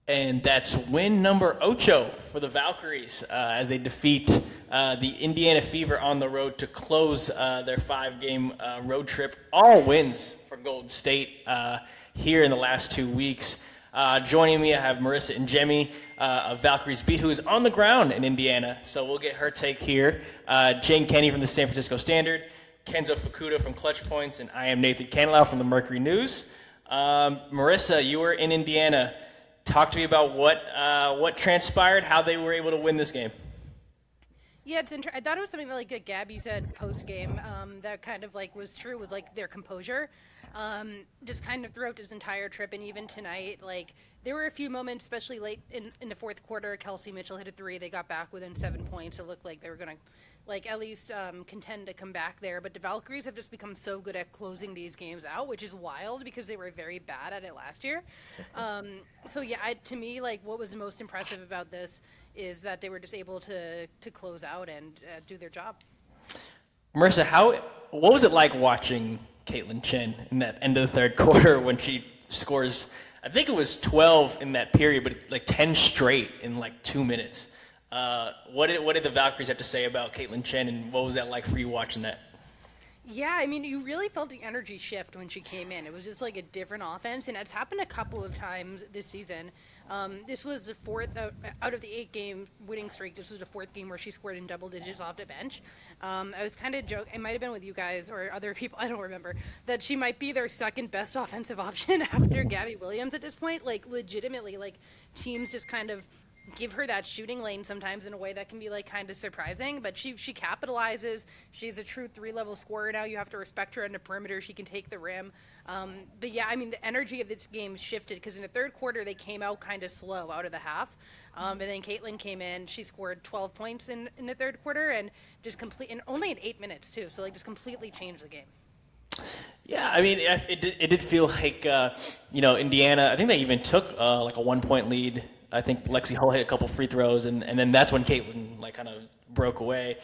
And that's win number ocho for the Valkyries as they defeat the Indiana Fever on the road to close their five-game road trip. All wins for Golden State here in the last 2 weeks. Joining me, I have Marisa and Ingemi of Valkyries Beat, who is on the ground in Indiana. So we'll get her take here. Jane Kenny from the San Francisco Standard, Kenzo Fukuda from Clutch Points, and I am Nathan Canilao from the Mercury News. Marisa, you were in Indiana. Talk to me about what transpired, how they were able to win this game. Yeah, I thought it was something that, like Gabby said post game, that kind of like was true. Was like their composure, just kind of throughout this entire trip, and even tonight. Like there were a few moments, especially late in the fourth quarter. Kelsey Mitchell hit a three. They got back within 7 points. It looked like they were gonna, like at least contend to come back there. But the Valkyries have just become so good at closing these games out, which is wild because they were very bad at it last year. So yeah, to me, like what was the most impressive about this is that they were just able to close out and do their job. Marisa, what was it like watching Kaitlyn Chen in that end of the third quarter when she scores? I think it was 12 in that period, but like 10 straight in like 2 minutes. What did the Valkyries have to say about Kaitlyn Chen, and what was that like for you watching that? Yeah, I mean, you really felt the energy shift when she came in. It was just like a different offense, and it's happened a couple of times this season. This was the fourth out of the 8-game winning streak. This was the fourth game where she scored in double digits off the bench. I was kind of joking. It might have been with you guys or other people. I don't remember that she might be their second best offensive option after Gabby Williams at this point. Like legitimately, like teams just kind of give her that shooting lane sometimes in a way that can be like kind of surprising, but she capitalizes. She's a true three-level scorer now. You have to respect her on the perimeter. She can take the rim. But yeah, I mean the energy of this game shifted because in the third quarter they came out kind of slow out of the half, and then Kaitlyn came in. She scored 12 points in the third quarter and just and only in 8 minutes too. So like just completely changed the game. Yeah, I mean, it did feel like, Indiana, I think they even took like a 1 point lead. I think Lexi Hull hit a couple free throws, and then that's when Kaitlyn like kind of broke away.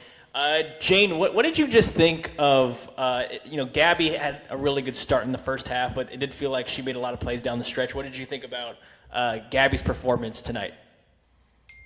Jane, what did you just think of, Gabby had a really good start in the first half, but it did feel like she made a lot of plays down the stretch. What did you think about Gabby's performance tonight?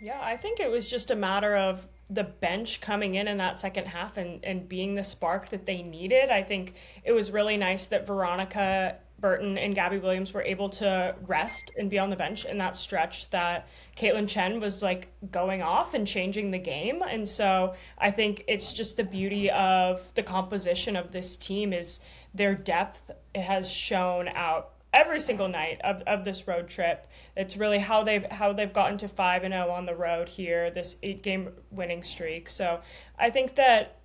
Yeah, I think it was just a matter of the bench coming in that second half and being the spark that they needed. I think it was really nice that Veronica Burton and Gabby Williams were able to rest and be on the bench in that stretch that Kaitlyn Chen was like going off and changing the game. And so I think it's just the beauty of the composition of this team is their depth has shown out every single night of this road trip. It's really how they've gotten to 5-0 on the road here, this 8-game winning streak. So I think that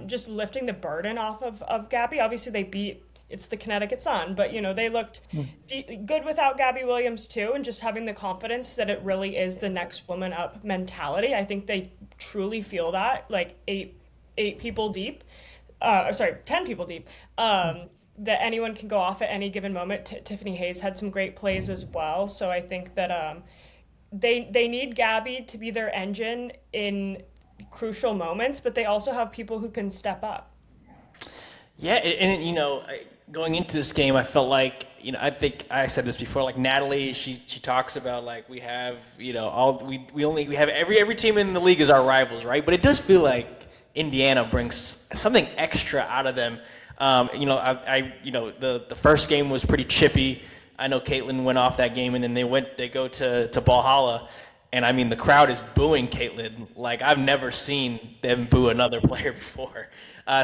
just lifting the burden off of Gabby, obviously they beat it's the Connecticut Sun, but they looked good without Gabby Williams too, and just having the confidence that it really is the next woman up mentality. I think they truly feel that, like eight people deep, 10 people deep. That anyone can go off at any given moment. Tiffany Hayes had some great plays as well. So I think that they need Gabby to be their engine in crucial moments, but they also have people who can step up. Yeah, going into this game, I felt like, I think I said this before, like Natalie, she talks about like we have, we have every team in the league is our rivals, right? But it does feel like Indiana brings something extra out of them. The first game was pretty chippy. I know Kaitlyn went off that game, and then they go to Valhalla, and I mean the crowd is booing Kaitlyn like I've never seen them boo another player before.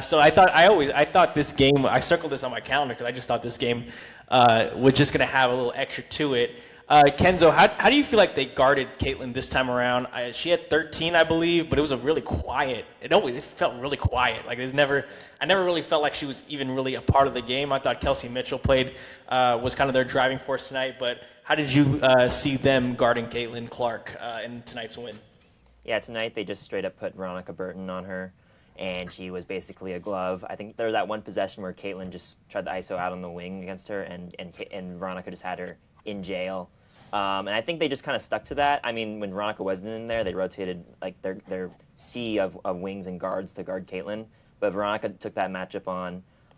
So I thought this game, I circled this on my calendar because I just thought this game was just going to have a little extra to it. Kenzo, how do you feel like they guarded Kaitlyn this time around? She had 13, I believe, but it was a really quiet. It felt really quiet. Like I never really felt like she was even really a part of the game. I thought Kelsey Mitchell was kind of their driving force tonight. But how did you see them guarding Kaitlyn Clark in tonight's win? Yeah, tonight they just straight up put Veronica Burton on her, and she was basically a glove. I think there was that one possession where Kaitlyn just tried to ISO out on the wing against her, and Veronica just had her in jail. And I think they just kind of stuck to that. I mean, when Veronica wasn't in there, they rotated like their sea of wings and guards to guard Kaitlyn. But Veronica took that matchup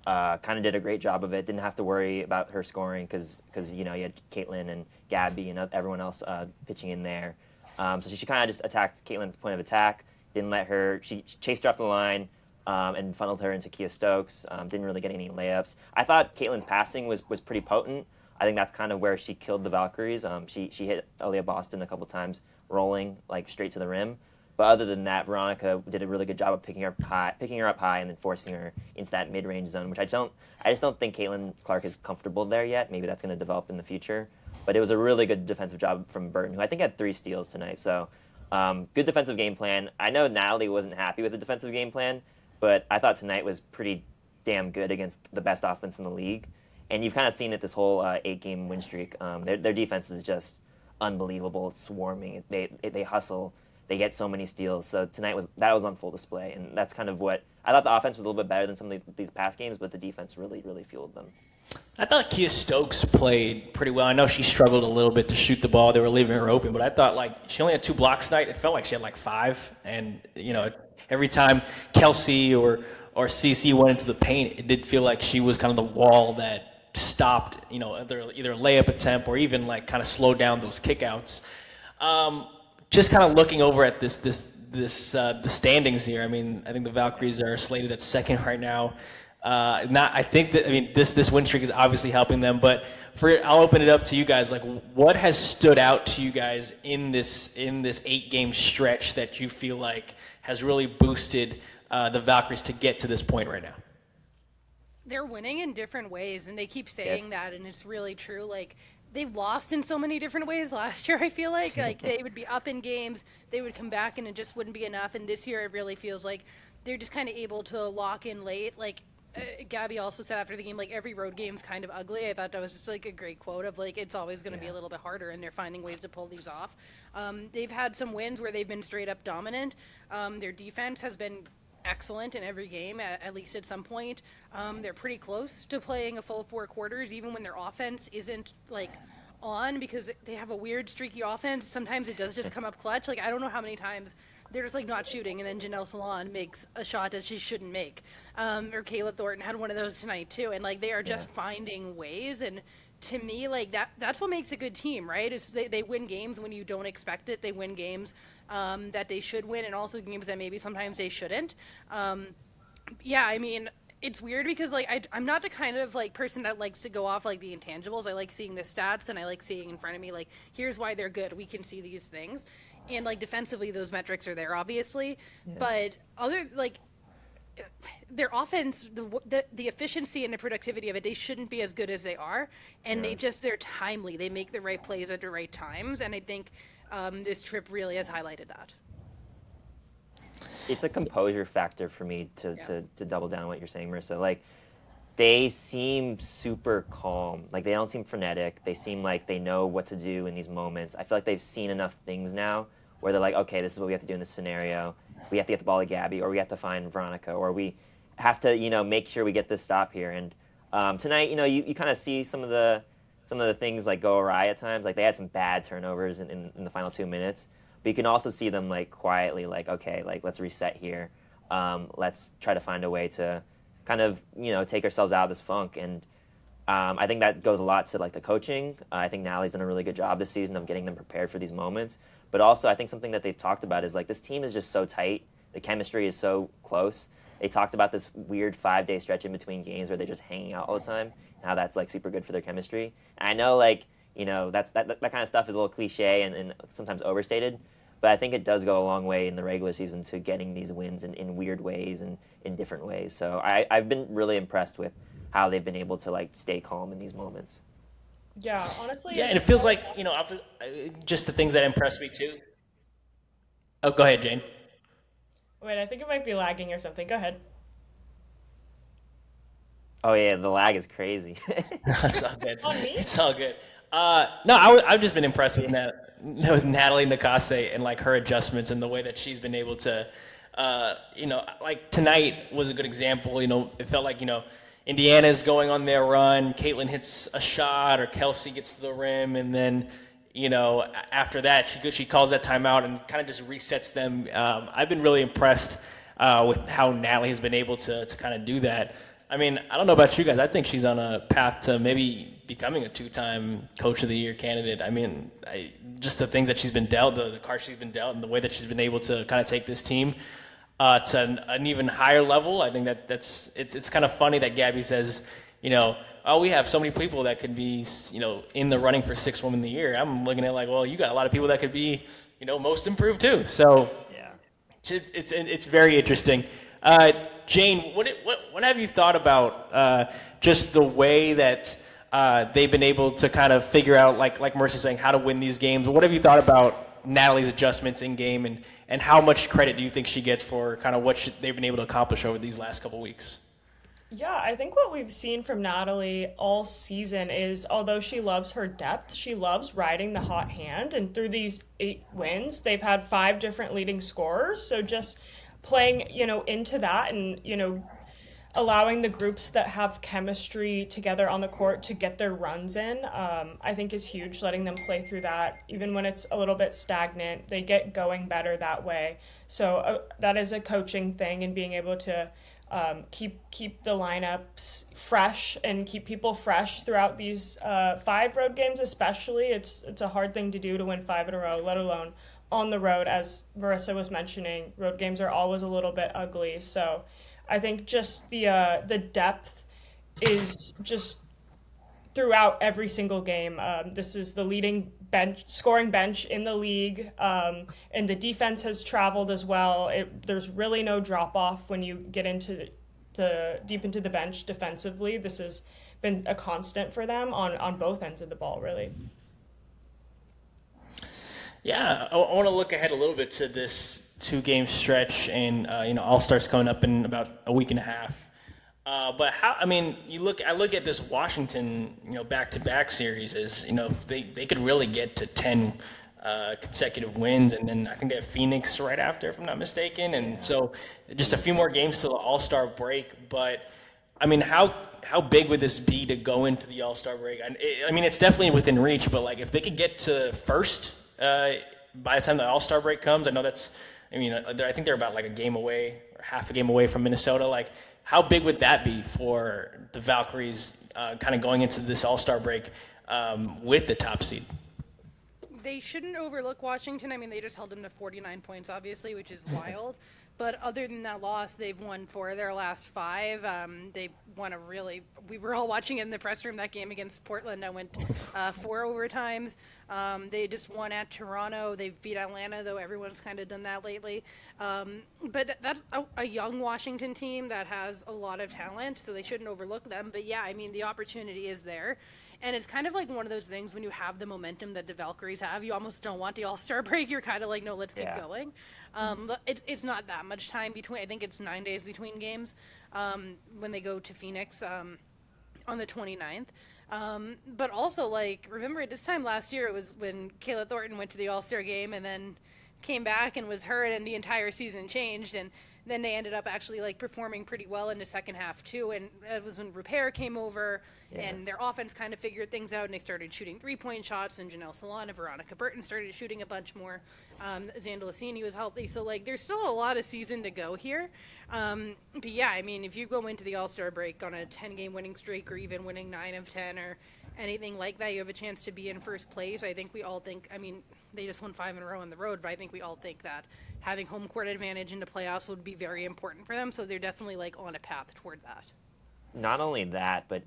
kind of did a great job of it. Didn't have to worry about her scoring because you had Kaitlyn and Gabby and everyone else pitching in there. So she kind of just attacked Kaitlyn at the point of attack. Didn't let her. She chased her off the line and funneled her into Kia Stokes. Didn't really get any layups. I thought Kaitlyn's passing was pretty potent. I think that's kind of where she killed the Valkyries. She hit Aaliyah Boston a couple times, rolling like straight to the rim. But other than that, Veronica did a really good job of picking her up high, and then forcing her into that mid-range zone, which I just don't think Kaitlyn Clark is comfortable there yet. Maybe that's going to develop in the future. But it was a really good defensive job from Burton, who I think had 3 steals tonight. So good defensive game plan. I know Natalie wasn't happy with the defensive game plan, but I thought tonight was pretty damn good against the best offense in the league. And you've kind of seen it this whole 8-game win streak. Their defense is just unbelievable. It's swarming. They hustle. They get so many steals. So tonight was on full display, and that's kind of what I thought. The offense was a little bit better than some of these past games, but the defense really, really fueled them. I thought Kia Stokes played pretty well. I know she struggled a little bit to shoot the ball. They were leaving her open, but I thought she only had 2 blocks tonight. It felt like she had 5, and every time Kelsey or CC went into the paint, it did feel like she was kind of the wall that stopped either a layup attempt or even kind of slowed down those kickouts. Just kind of looking over at the standings here. I mean, I think the Valkyries are slated at 2nd right now. This win streak is obviously helping them, but I'll open it up to you guys. What has stood out to you guys in this 8-game stretch that you feel like has really boosted the Valkyries to get to this point right now? They're winning in different ways, and they keep saying that, and it's really true. They've lost in so many different ways last year, I feel like. They would be up in games, they would come back, and it just wouldn't be enough. And this year it really feels like they're just kind of able to lock in late. Gabby also said after the game, every road game's kind of ugly. I thought that was just a great quote of it's always going to be a little bit harder, and they're finding ways to pull these off. They've had some wins where they've been straight up dominant. Their defense has been excellent in every game, at least at some point. They're pretty close to playing a full 4 quarters, even when their offense isn't on, because they have a weird streaky offense. Sometimes it does just come up clutch. I don't know how many times they're just not shooting, and then Janelle Salon makes a shot that she shouldn't make. Or Kayla Thornton had one of those tonight too. And they are just finding ways. And to me, that's what makes a good team, right? Is they win games when you don't expect it. They win games that they should win, and also games that maybe sometimes they shouldn't. It's weird because I'm not the kind of person that likes to go off the intangibles. I like seeing the stats, and I like seeing in front of me here's why they're good. We can see these things, and defensively those metrics are there obviously, but other their offense, the efficiency and the productivity of it, they shouldn't be as good as they are, and they're timely. They make the right plays at the right times, and I think this trip really has highlighted that. It's a composure factor for me to double down on what you're saying, Marisa. They seem super calm. They don't seem frenetic. They seem like they know what to do in these moments. I feel like they've seen enough things now where they're okay, this is what we have to do in this scenario. We have to get the ball to Gabby, or we have to find Veronica, or we have to, make sure we get this stop here. And tonight, you kind of see some of the things go awry at times. They had some bad turnovers in the final 2 minutes. But you can also see them quietly, okay, let's reset here. Let's try to find a way to kind of, take ourselves out of this funk. And I think that goes a lot to the coaching. I think Natalie's done a really good job this season of getting them prepared for these moments. But also, I think something that they've talked about is this team is just so tight. The chemistry is so close. They talked about this weird 5-day stretch in between games where they're just hanging out all the time, and how that's super good for their chemistry. And I know that kind of stuff is a little cliche and sometimes overstated, but I think it does go a long way in the regular season to getting these wins in weird ways and in different ways. So I've been really impressed with how they've been able to stay calm in these moments. Yeah, honestly. Yeah, and it feels just the things that impressed me too. Oh, go ahead, Jane. Wait, I think it might be lagging or something. Go ahead. Oh yeah, the lag is crazy. It's all good. On me? It's all good. I've just been impressed with Natalie Nakase and her adjustments and the way that she's been able to, tonight was a good example. It felt like Indiana's going on their run. Kaitlyn hits a shot, or Kelsey gets to the rim, and then after that she calls that timeout and kind of just resets them. I've been really impressed with how Natalie has been able to kind of do that. I mean, I don't know about you guys. I think she's on a path to maybe becoming a two-time Coach of the Year candidate. I mean, just the things that she's been dealt, the cards she's been dealt, and the way that she's been able to kind of take this team to an even higher level. I think it's kind of funny that Gabby says, oh, we have so many people that could be, in the running for sixth woman of the year. I'm looking at like, well, you got a lot of people that could be, most improved too. So Yeah. it's very interesting. Jane, what have you thought about just the way that they've been able to kind of figure out, like Marisa saying, how to win these games? What have you thought about Natalie's adjustments in game, and how much credit do you think she gets for kind of what they've been able to accomplish over these last couple weeks? Yeah, I think what we've seen from Natalie all season is, although she loves her depth, she loves riding the hot hand. And through these 8 wins, they've had 5 different leading scorers. So just playing, into that and, allowing the groups that have chemistry together on the court to get their runs in, I think is huge, letting them play through that. Even when it's a little bit stagnant, they get going better that way. So that is a coaching thing, and being able to keep the lineups fresh and keep people fresh throughout these 5 road games especially. It's a hard thing to do, to win 5 in a row, let alone on the road. As Marisa was mentioning, road games are always a little bit ugly. So I think just the depth is just throughout every single game. This is the leading scoring bench in the league, and the defense has traveled as well. There's really no drop off when you get into deep into the bench defensively. This has been a constant for them on both ends of the ball, really. Yeah, I want to look ahead a little bit to this 2-game stretch, and All-Stars coming up in about a week and a half. But I look at this Washington, back-to-back series as, if they could really get to 10 consecutive wins, and then I think they have Phoenix right after, if I'm not mistaken, and so just a few more games till the All-Star break. But I mean, how big would this be to go into the All-Star break? I mean, it's definitely within reach, but like if they could get to first by the time the All-Star break comes, I think they're about like a game away or half a game away from Minnesota. Like, how big would that be for the Valkyries kind of going into this All-Star break with the top seed? They shouldn't overlook Washington. I mean, they just held them to 49 points, obviously, which is wild. But other than that loss, they've won 4 of their last 5. They won we were all watching it in the press room, that game against Portland. I went 4 overtimes. They just won at Toronto. They've beat Atlanta, though everyone's kind of done that lately. But that's a young Washington team that has a lot of talent, so they shouldn't overlook them. But yeah, I mean, the opportunity is there. And it's kind of like one of those things when you have the momentum that the Valkyries have, you almost don't want the All-Star break. You're kind of like, no, let's keep going. It's not that much time between. I think it's 9 days between games when they go to Phoenix on the 29th. But also, like, remember at this time last year, it was when Kayla Thornton went to the All-Star game and then came back and was hurt, and the entire season changed. And then they ended up actually like performing pretty well in the second half too, and it was when Repair came over and their offense kind of figured things out, and they started shooting 3-point shots, and Janelle Solana, Veronica Burton started shooting a bunch more. Zandalicini was healthy, so like there's still a lot of season to go here. But yeah, I mean, if you go into the All-Star break on a 10-game winning streak, or even winning 9 of 10 or anything like that, you have a chance to be in first place. I think we all think, I mean, they just won 5 in a row on the road, but I think we all think that having home court advantage into playoffs would be very important for them. So they're definitely like on a path toward that. Not only that, but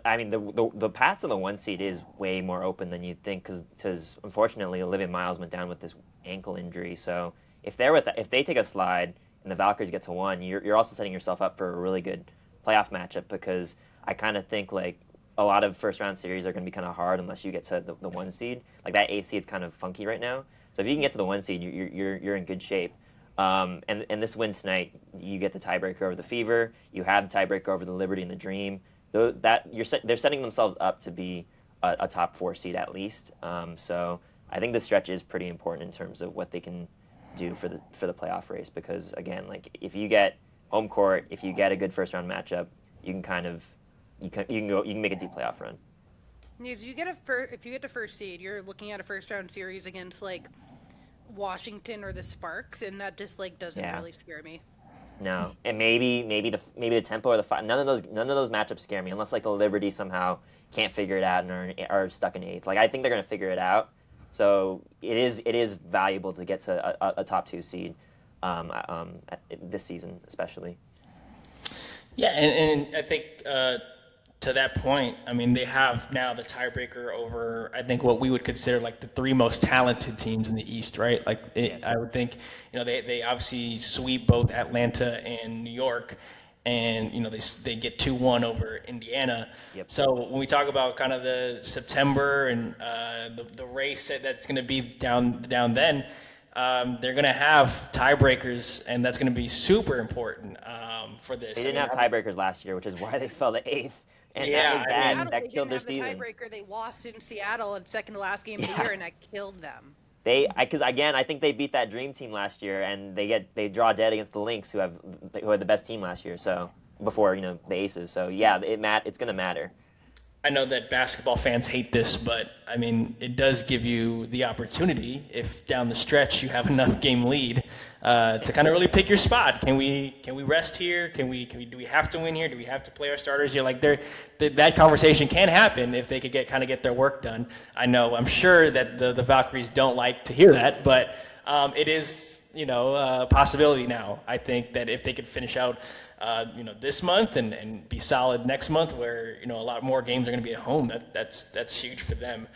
I mean, the path to the 1 seed is way more open than you'd think, because unfortunately Olivia Miles went down with this ankle injury. So if they take a slide and the Valkyries get to 1, you're also setting yourself up for a really good playoff matchup, because I kind of think like a lot of first round series are going to be kind of hard unless you get to the 1 seed. Like that 8 seed's kind of funky right now. So if you can get to the 1 seed, you're in good shape. And this win tonight, you get the tiebreaker over the Fever. You have the tiebreaker over the Liberty and the Dream. They're setting themselves up to be a top 4 seed at least. So I think the stretch is pretty important in terms of what they can do for the playoff race, because again, like if you get home court, if you get a good first round matchup, you can make a deep playoff run. If you get the first seed, you're looking at a first round series against like Washington or the Sparks, and that just like doesn't really scare me. No, and maybe the tempo or the fight. None of those matchups scare me unless like the Liberty somehow can't figure it out and are stuck in eighth. Like I think they're gonna figure it out. So it is valuable to get to a top two seed this season especially. Yeah, and I think to that point, I mean, they have now the tiebreaker over, I think, what we would consider like the three most talented teams in the East, right? Like, I would think, they obviously sweep both Atlanta and New York, and, they get 2-1 over Indiana. Yep. So when we talk about kind of the September and the race that's going to be down then, they're going to have tiebreakers, and that's going to be super important for this. They didn't have tiebreakers last year, which is why they fell to eighth. And that is bad. Seattle, That killed their they didn't have season. the tiebreaker. They lost in Seattle in second to last game of the year, and that killed them. Because again, I think they beat that dream team last year, and they draw dead against the Lynx, who had the best team last year. So before the Aces. So yeah, it's gonna matter. I know that basketball fans hate this, but I mean, it does give you the opportunity, if down the stretch you have enough game lead, to kind of really pick your spot. Can we rest here? Do we have to win here? Do we have to play our starters here? Like that conversation can happen if they could get their work done. I'm sure that the Valkyries don't like to hear that, but it is a possibility now. I think that if they could finish out this month and be solid next month, where a lot more games are going to be at home, that's huge for them.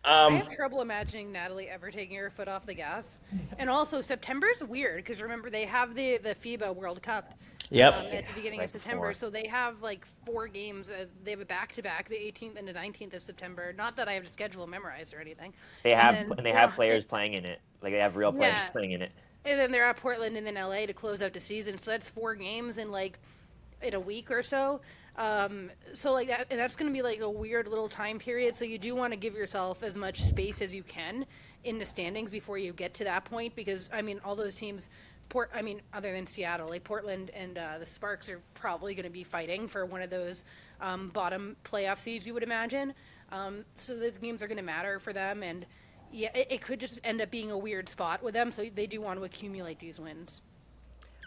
I have trouble imagining Natalie ever taking her foot off the gas. And also, September's weird because remember they have the FIBA World Cup. Yep. At the beginning Right of September, before. so they have like 4 games. They have a back-to-back, the 18th and the 19th of September. Not that I have the schedule memorized or anything. They have And they have players playing in it. Like they have real players Yeah. playing in it. And then they're at Portland and then LA to close out the season. So that's 4 games in a week or so. So like that, and that's going to be like a weird little time period. So you do want to give yourself as much space as you can in the standings before you get to that point, because all those teams, other than Seattle, like Portland and the Sparks are probably going to be fighting for one of those bottom playoff seeds, you would imagine. So those games are going to matter for them, and yeah, it could just end up being a weird spot with them. So they do want to accumulate these wins.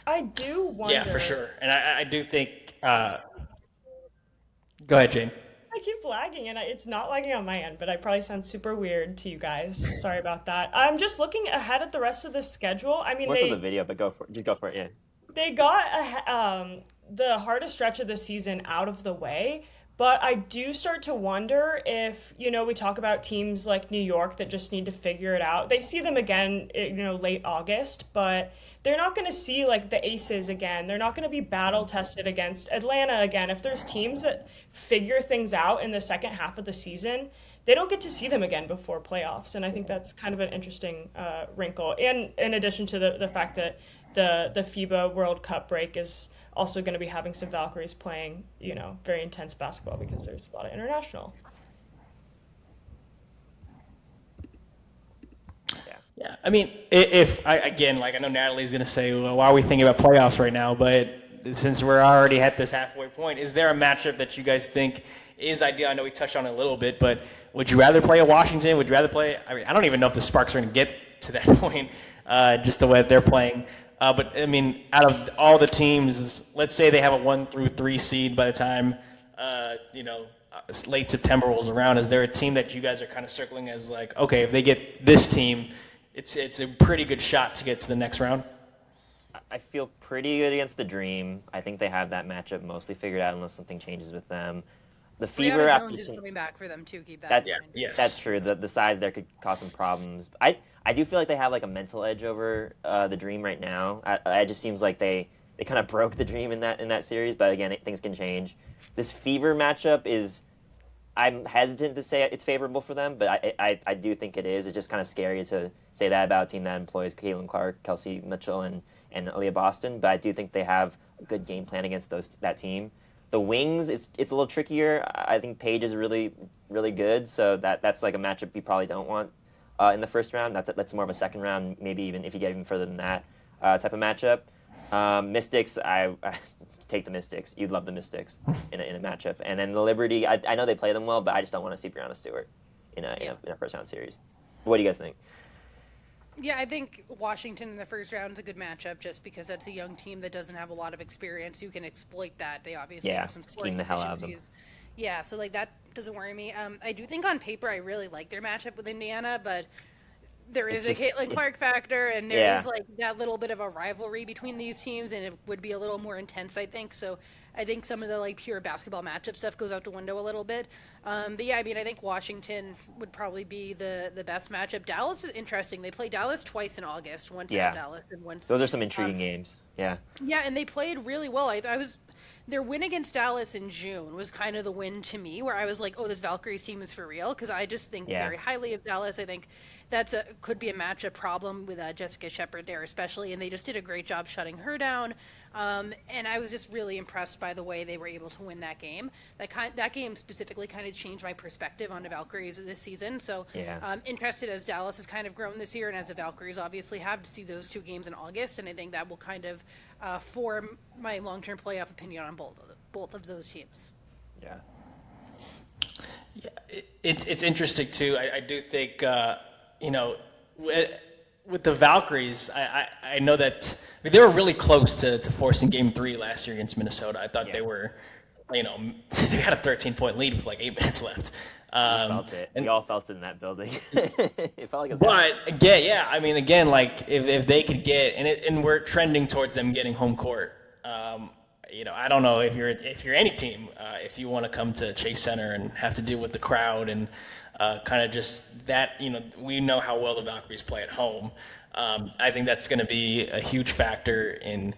I do wonder. Yeah, for sure. And I do think. Go ahead, Jane. I keep lagging, and it's not lagging on my end, but I probably sound super weird to you guys. Sorry about that. I'm just looking ahead at the rest of the schedule. More so the video, but just go for it. Yeah. They got the hardest stretch of the season out of the way, but I do start to wonder if, we talk about teams like New York that just need to figure it out. They see them again, late August, but they're not going to see like the Aces again. They're not going to be battle tested against Atlanta again. If there's teams that figure things out in the second half of the season, they don't get to see them again before playoffs. And I think that's kind of an interesting wrinkle. And in addition to the fact that the FIBA World Cup break is also going to be having some Valkyries playing, very intense basketball because there's a lot of international. Yeah, I know Natalie's going to say, well, why are we thinking about playoffs right now? But since we're already at this halfway point, is there a matchup that you guys think is ideal? I know we touched on it a little bit, but would you rather play a Washington? Would you rather play? I don't even know if the Sparks are going to get to that point, just the way that they're playing. But out of all the teams, let's say they have a 1 through 3 seed by the time, late September rolls around. Is there a team that you guys are kind of circling as like, okay, if they get this team, it's a pretty good shot to get to the next round? I feel pretty good against the Dream. I think they have that matchup mostly figured out unless something changes with them. The Fever Brianna after Jones is coming back for them too. Keep that. that in mind. Yes. That's true. The size there could cause some problems. I do feel like they have like a mental edge over the Dream right now. It just seems like they kind of broke the Dream in that series. But again, things can change. This Fever matchup is. I'm hesitant to say it's favorable for them, but I do think it is. It's just kind of scary to say that about a team that employs Caitlin Clark, Kelsey Mitchell, and Aaliyah Boston. But I do think they have a good game plan against that team. The Wings, it's a little trickier. I think Paige is really, really good, so that's like a matchup you probably don't want in the first round. That's more of a second round, maybe even if you get even further than that type of matchup. Mystics, I take the Mystics. You'd love the Mystics in a matchup. And then the Liberty, I know they play them well, but I just don't want to see Brianna Stewart in a first round series. What do you guys think? Yeah, I think Washington in the first round is a good matchup just because that's a young team that doesn't have a lot of experience. You can exploit that. They obviously Yeah, have some scheme scoring the hell out of them. deficiencies. Yeah, so like that doesn't worry me. I do think on paper I really like their matchup with Indiana, but there is It's a just, Caitlin Clark factor, and there yeah, is like that little bit of a rivalry between these teams, and it would be a little more intense, I think. So I think some of the like pure basketball matchup stuff goes out the window a little bit. But yeah, I mean, I think Washington would probably be the best matchup. Dallas is interesting. They play Dallas twice in August, once at yeah. Dallas and once. Those are some intriguing games. Yeah, Yeah, and they played really well. I was their win against Dallas in June was kind of the win to me, where I was like, "Oh, this Valkyries team is for real," because I just think yeah. very highly of Dallas. I think could be a matchup problem with Jessica Shepard there, especially, and they just did a great job shutting her down. And I was just really impressed by the way they were able to win that game. That game specifically kind of changed my perspective on the Valkyries this season. So Yeah. I'm interested as Dallas has kind of grown this year, and as the Valkyries obviously have, to see those two games in August. And I think that will kind of form my long-term playoff opinion on both of those teams. Yeah. It's interesting too. I do think with the Valkyries, I know that they were really close to forcing Game 3 last year against Minnesota. I thought Yeah. they were, they had a 13-point lead with like 8 minutes left. Felt it. We all felt it in that building. It felt like it was happening. But again, yeah, I mean, again, like if they could get and we're trending towards them getting home court. I don't know if you're any team, if you want to come to Chase Center and have to deal with the crowd and kind of just that, we know how well the Valkyries play at home. I think that's going to be a huge factor in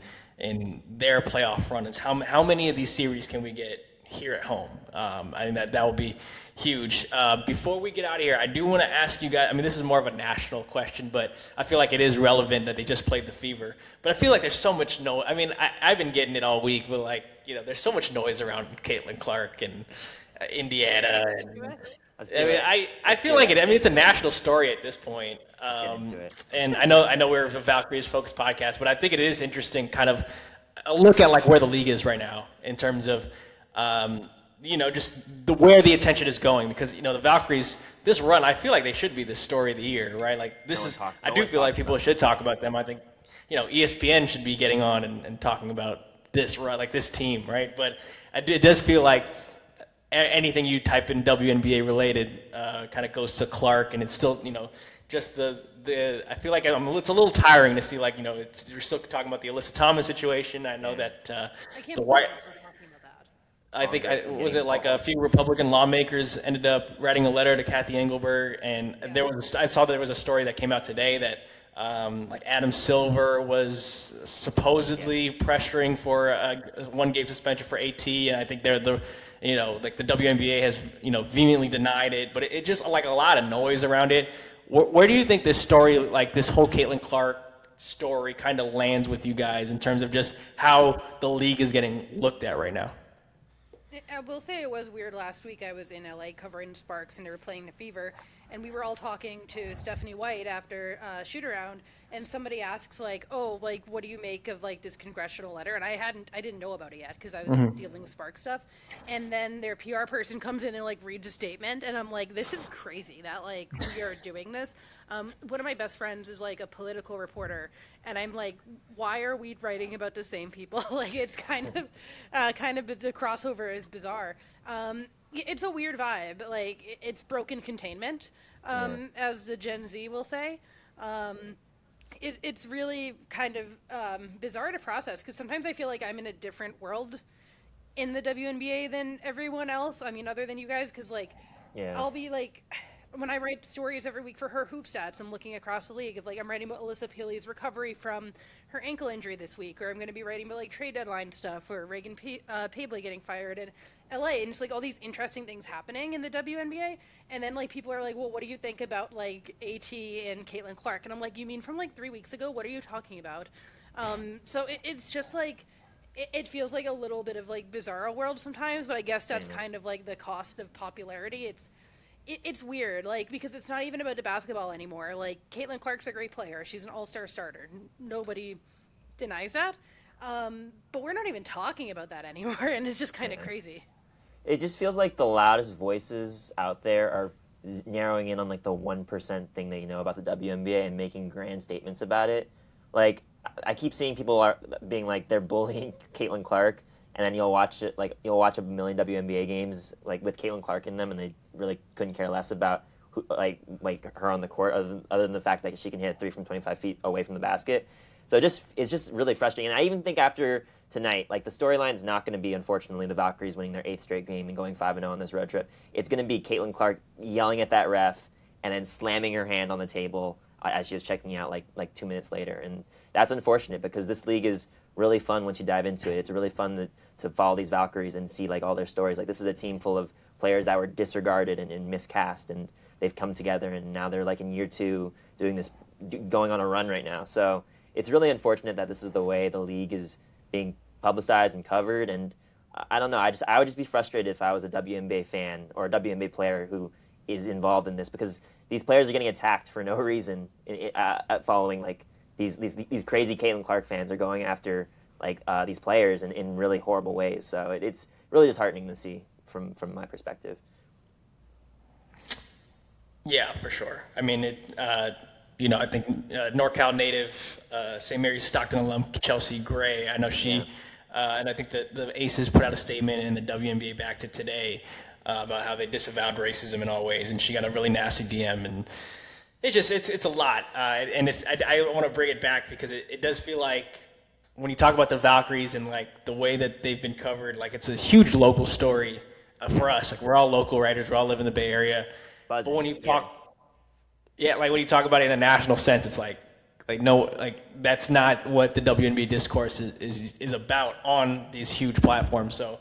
their playoff run. Is how many of these series can we get here at home? I think that will be huge. Before we get out of here, I do want to ask you guys, I mean, this is more of a national question, but I feel like it is relevant that they just played the Fever. But I feel like there's so much I've been getting it all week, but there's so much noise around Kaitlyn Clark and Indiana. And, I feel like it's a national story at this point. And I know we're a Valkyries focused podcast, but I think it is interesting kind of a look at like where the league is right now in terms of just where the attention is going, because the Valkyries, this run, I feel like they should be the story of the year, right? Like I do feel like people should talk about them. I think ESPN should be getting on and talking about this run, like this team, right? But it does feel like anything you type in WNBA related kind of goes to Clark, and it's still just the I feel like it's a little tiring to see you're still talking about the Alyssa Thomas situation. I know that I can't the believe White. we're still talking about that. I think was it like a few Republican lawmakers ended up writing a letter to Kathy Engelberg, and I saw there was a story that came out today that like Adam Silver was supposedly pressuring for a 1-game suspension for AT, and I think they're the WNBA has vehemently denied it, but it just like a lot of noise around it. Where do you think this story, like this whole Kaitlyn Clark story, kind of lands with you guys in terms of just how the league is getting looked at right now? I will say it was weird. Last week I was in LA covering Sparks, and they were playing the Fever, and we were all talking to Stephanie White after shoot around, and somebody asks "Oh, what do you make of this congressional letter?" And I didn't know about it yet because I was dealing with Spark stuff, and then their PR person comes in and reads a statement, and I'm like, this is crazy that we are doing this. One of my best friends is a political reporter, and I'm like, why are we writing about the same people? It's kind of the crossover is bizarre. It's a weird vibe. It's broken containment, as the Gen Z will say. It's really kind of bizarre to process, because sometimes I feel like I'm in a different world in the WNBA than everyone else. I mean, other than you guys, because I'll be when I write stories every week for her Hoop Stats, I'm looking across the league of I'm writing about Alyssa Peely's recovery from her ankle injury this week, or I'm going to be writing about trade deadline stuff, or Reagan Paisley getting fired in LA, and just all these interesting things happening in the WNBA. And then people are well, what do you think about AT and Kaitlyn Clark? And I'm like, you mean from 3 weeks ago? What are you talking about? So it's just it feels like a little bit of bizarro world sometimes, but I guess that's kind of the cost of popularity. It's weird, because it's not even about the basketball anymore. Kaitlyn Clark's a great player. She's an all-star starter. Nobody denies that. But we're not even talking about that anymore, and it's just kind of crazy. It just feels like the loudest voices out there are narrowing in on like the 1% thing that you know about the WNBA and making grand statements about it. Like I keep seeing people are being like they're bullying Caitlin Clark, and then you'll watch a million WNBA games like with Caitlin Clark in them, and they really couldn't care less about who, like her on the court, other than the fact that she can hit a three from 25 feet away from the basket. So it's just really frustrating. And I even think after tonight, like the storyline's not going to be, unfortunately, the Valkyries winning their 8th straight game and going 5-0 on this road trip. It's going to be Caitlin Clark yelling at that ref and then slamming her hand on the table as she was checking out like 2 minutes later. And that's unfortunate because this league is really fun once you dive into it. It's really fun to follow these Valkyries and see like all their stories. Like this is a team full of players that were disregarded and miscast, and they've come together, and now they're like in year 2 doing this, going on a run right now. So it's really unfortunate that this is the way the league is being publicized and covered. And I don't know. I would just be frustrated if I was a WNBA fan or a WNBA player who is involved in this, because these players are getting attacked for no reason. Following like these crazy Caitlin Clark fans are going after like these players in really horrible ways. So it's really disheartening to see from my perspective. Yeah, for sure. I mean, I think NorCal native, St. Mary's Stockton alum Chelsea Gray. I know she, and I think that the Aces put out a statement, and the WNBA backed it today about how they disavowed racism in all ways, and she got a really nasty DM, and it's a lot. And I want to bring it back because it does feel like when you talk about the Valkyries and like the way that they've been covered, like it's a huge local story for us. Like we're all local writers, we all live in the Bay Area. Buzzing. But when you talk, like when you talk about it in a national sense, it's like no, like that's not what the WNBA discourse is about on these huge platforms. So,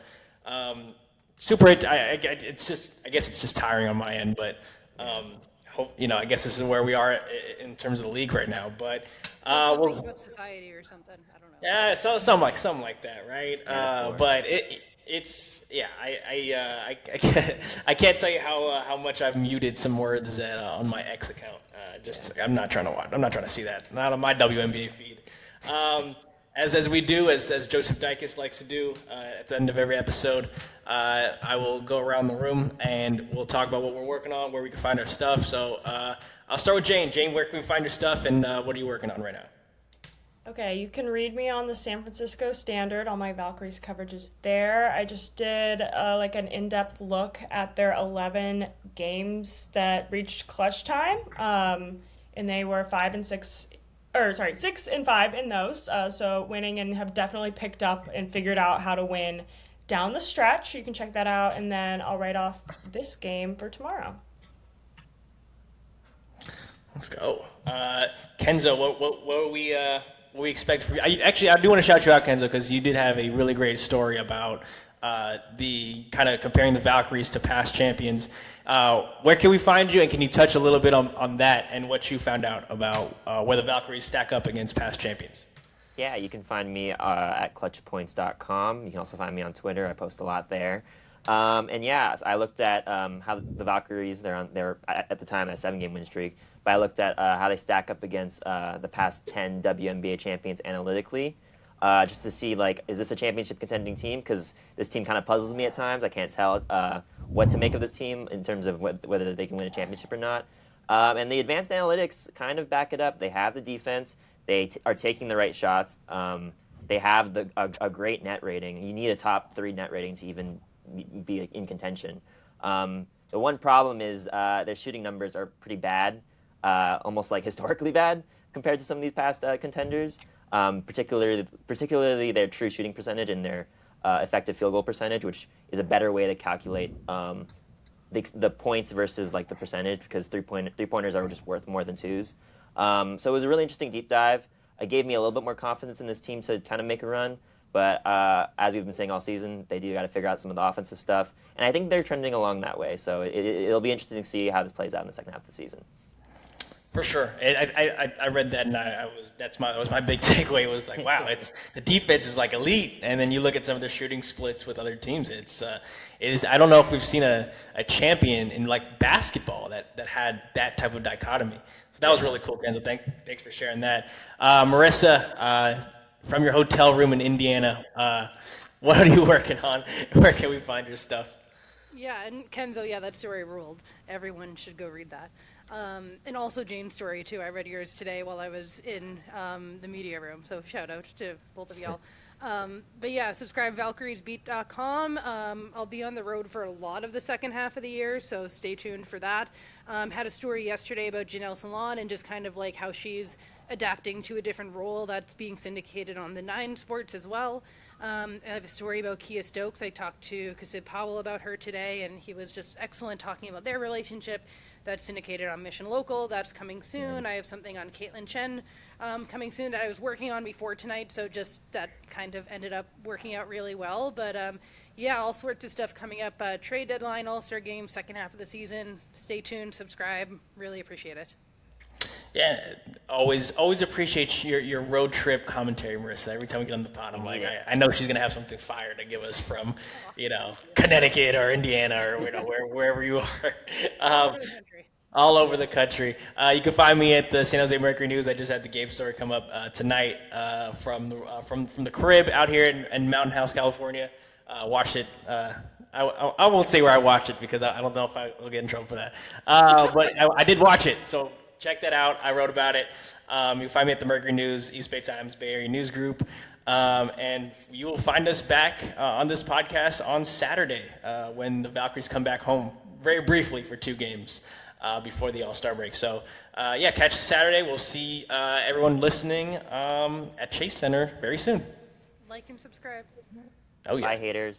super. I guess it's just tiring on my end, but I guess this is where we are in terms of the league right now. But something about society or something. I don't know. Yeah, something like that, right? But I can't tell you how much I've muted some words on my X account. I'm not trying to watch. I'm not trying to see that. Not on my WNBA feed. As we do, as Joseph Dykes likes to do at the end of every episode, I will go around the room and we'll talk about what we're working on, where we can find our stuff. So I'll start with Jane. Jane, where can we find your stuff, and what are you working on right now? Okay, you can read me on the San Francisco Standard. All my Valkyries coverage is there. I just did an in-depth look at their 11 games that reached clutch time, and they were 6 and 5 in those. So winning, and have definitely picked up and figured out how to win down the stretch. You can check that out, and then I'll write off this game for tomorrow. Let's go, Kenzo. What we expect for you. I do want to shout you out, Kenzo, because you did have a really great story about the kind of comparing the Valkyries to past champions. Where can we find you, and can you touch a little bit on that and what you found out about where the Valkyries stack up against past champions? Yeah, you can find me at clutchpoints.com. You can also find me on Twitter. I post a lot there. And yeah, I looked at how the Valkyries, they're at the time a 7-game win streak, but I looked at how they stack up against the past 10 WNBA champions analytically, just to see, like, is this a championship contending team? Because this team kind of puzzles me at times. I can't tell what to make of this team in terms of whether they can win a championship or not. And the advanced analytics kind of back it up. They have the defense. They are taking the right shots. They have a great net rating. You need a top 3 net rating to even be in contention. The one problem is their shooting numbers are pretty bad, almost like historically bad compared to some of these past contenders. Particularly their true shooting percentage and their effective field goal percentage, which is a better way to calculate the points versus like the percentage, because three-pointers are just worth more than twos. So it was a really interesting deep dive. It gave me a little bit more confidence in this team to kind of make a run. But as we've been saying all season, they do got to figure out some of the offensive stuff. And I think they're trending along that way. So it'll be interesting to see how this plays out in the second half of the season. For sure. I read that, and that was my big takeaway. Was like, wow, the defense is like elite. And then you look at some of their shooting splits with other teams. It is. I don't know if we've seen a champion in like basketball that had that type of dichotomy. So that was really cool, Kenzo. Thanks for sharing that. Marisa, from your hotel room in Indiana, what are you working on? Where can we find your stuff? Yeah, and Kenzo, yeah, that story ruled. Everyone should go read that. And also Jane's story, too. I read yours today while I was in the media room, so shout out to both of y'all. But yeah, subscribe ValkyriesBeat.com. I'll be on the road for a lot of the second half of the year, so stay tuned for that. Had a story yesterday about Janelle Salon and just kind of like how she's adapting to a different role that's being syndicated on the Nine Sports as well. I have a story about Kia Stokes. I talked to Kasib Powell about her today, and he was just excellent talking about their relationship. That's syndicated on Mission Local. That's coming soon. I have something on Kaitlyn Chen coming soon that I was working on before tonight, so just that kind of ended up working out really well. But yeah, all sorts of stuff coming up. Trade deadline, All-Star game, second half of the season. Stay tuned, subscribe. Really appreciate it. Yeah, always appreciate your road trip commentary, Marisa. Every time we get on the pod, I'm like, I know she's gonna have something fire to give us from, Connecticut or Indiana or wherever you are, Over the country. all over the country. You can find me at the San Jose Mercury News. I just had the game story come up tonight from the crib out here in Mountain House, California. Watched it. I won't say where I watched it because I don't know if I will get in trouble for that. But I did watch it, so check that out. I wrote about it. You can find me at the Mercury News, East Bay Times, Bay Area News Group. And you will find us back on this podcast on Saturday when the Valkyries come back home very briefly for 2 games before the All-Star break. So, yeah, catch us Saturday. We'll see everyone listening at Chase Center very soon. Like and subscribe. Oh, yeah. Bye, haters.